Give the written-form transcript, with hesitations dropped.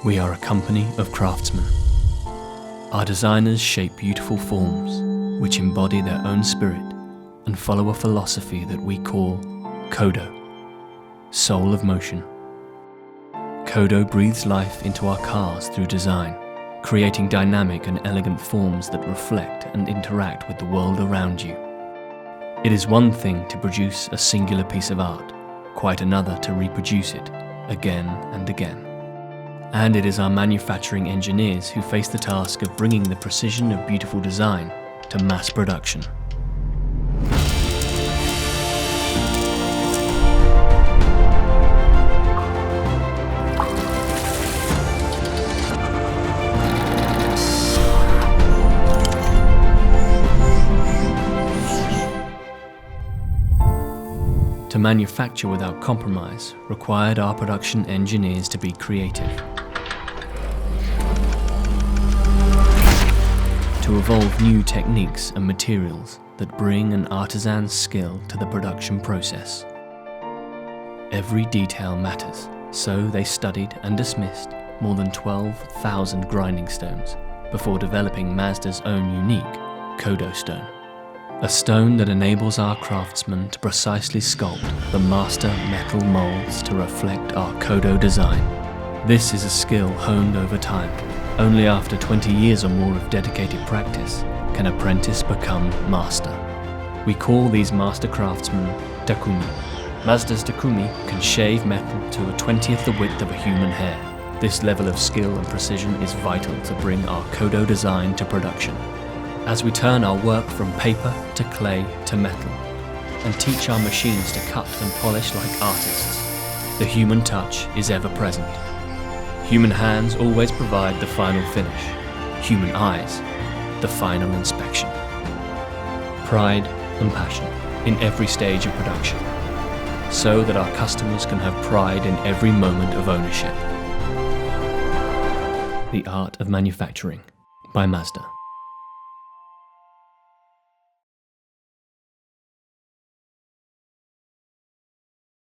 We are a company of craftsmen. Our designers shape beautiful forms which embody their own spirit and follow a philosophy that we call Kodo, soul of motion. Kodo breathes life into our cars through design, creating dynamic and elegant forms that reflect and interact with the world around you. It is one thing to produce a singular piece of art, quite another to reproduce it again and again. And it is our manufacturing engineers who face the task of bringing the precision of beautiful design to mass production. To manufacture without compromise required our production engineers to be creative, to evolve new techniques and materials that bring an artisan's skill to the production process. Every detail matters, so they studied and dismissed more than 12,000 grinding stones before developing Mazda's own unique Kodo stone. A stone that enables our craftsmen to precisely sculpt the master metal molds to reflect our Kodo design. This is a skill honed over time. Only after 20 years or more of dedicated practice can apprentice become master. We call these master craftsmen takumi. Mazda's takumi can shave metal to a 20th the width of a human hair. This level of skill and precision is vital to bring our Kodo design to production. As we turn our work from paper to clay to metal, and teach our machines to cut and polish like artists, the human touch is ever present. Human hands always provide the final finish. Human eyes, the final inspection. Pride and passion in every stage of production, so that our customers can have pride in every moment of ownership. The Art of Manufacturing by Mazda.